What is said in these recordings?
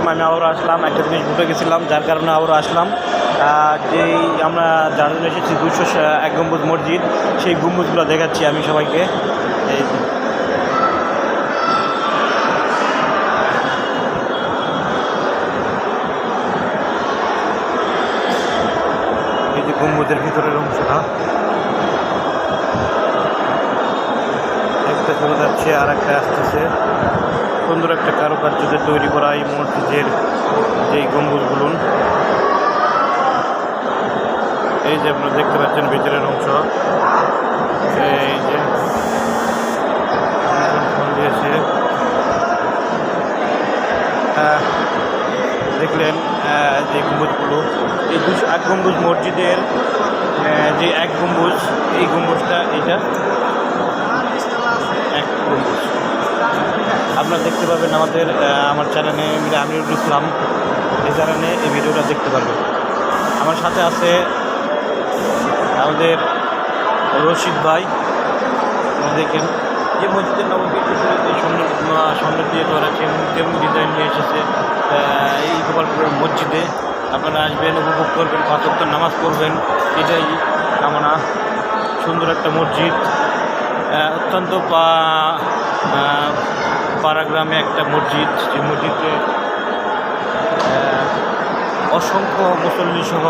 সময় আমি আবারও আসলাম, একটা জিনিস ভুলে গেছিলাম, যার কারণে আবারও আসলাম। যেই আমরা যার জন্য এসেছি 201 গম্বুজ মসজিদ, সেই গম্বুজগুলো দেখাচ্ছি আমি সবাইকে। এই যে গম্বুজের ভিতরের অংশটা, একটা চলে যাচ্ছে আর একটা আসতেছে। সুন্দর একটা কারুকার্যদের তৈরি করা এই মসজিদের যেই গম্বুজগুলো, এই যে আপনারা দেখতে পাচ্ছেন ভিতরের অংশ, এই যে দিয়েছে দেখলেন যে গম্বুজগুলো, এই 201 গম্বুজ মসজিদের যে এক গম্বুজ, এই গম্বুজটা এটা এক গম্বুজ। আপনারা দেখতে পাবেন আমার চ্যানেলে আমিরুল ইসলাম, এই চ্যানেলে এই ভিডিওটা দেখতে পারবেন। আমার সাথে আছে আমাদের রশিদ ভাই। দেখেন যে মসজিদের নববীর সামনে দিয়ে করেছেন, তেমন ডিজাইন নিয়ে এসেছে এই গোপালপুরের মসজিদে। আপনারা আসবেন, উপভোগ করবেন, 5 ওয়াক্ত নামাজ পড়বেন, এটাই কামনা। সুন্দর একটা মসজিদ, অত্যন্ত পাড়াগ্রামে একটা মসজিদ, যে মসজিদে অসংখ্য মুসল্লি সহ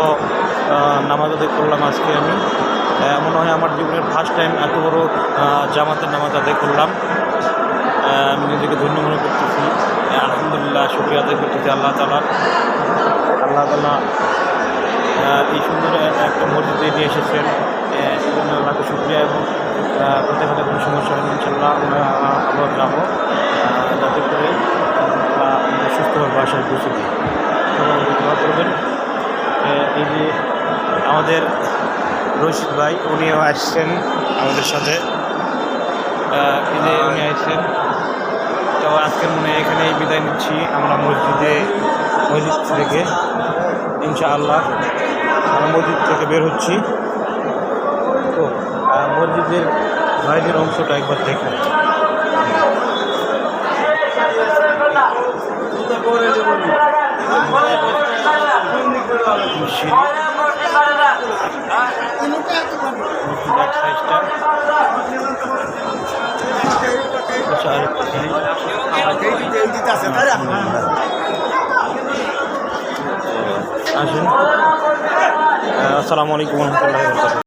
নামাজ আদায় করলাম আজকে আমি। মনে হয় আমার জীবনের ফার্স্ট টাইম এত বড় জামাতের নামাজ আদায় করলাম। আমি নিজেকে ধন্য মনে করতেছি, আলহামদুলিল্লাহ শুকরিয়া আদায় করতেছি আল্লাহ তাআলা এই সুন্দর একটা মসজিদে নিয়ে এসেছেন, এই জন্য আল্লাহকে শুকরিয়া। এবং কোথায় কোথায় কোনো সমস্যা হলে ইনশাল্লাহ আবার যাবো, যাতে করে আমাদের সুস্থভাবে বাসায় পৌঁছে দিই। দোয়া করবেন। এই যে আমাদের রশিদ ভাই, উনিও আসছেন আমাদের সাথে, এই যে উনি আসছেন। তো আজকের মনে এখানেই বিদায় নিচ্ছি আমরা মসজিদ থেকে ইনশাআল্লাহ। আমরা মসজিদ থেকে বের হচ্ছি। তো মসজিদের বাইরের অংশটা একবার দেখুন। আসুন। আসসালামু আলাইকুম ওয়া রাহমাতুল্লাহি ওয়া বারাকাতুহু।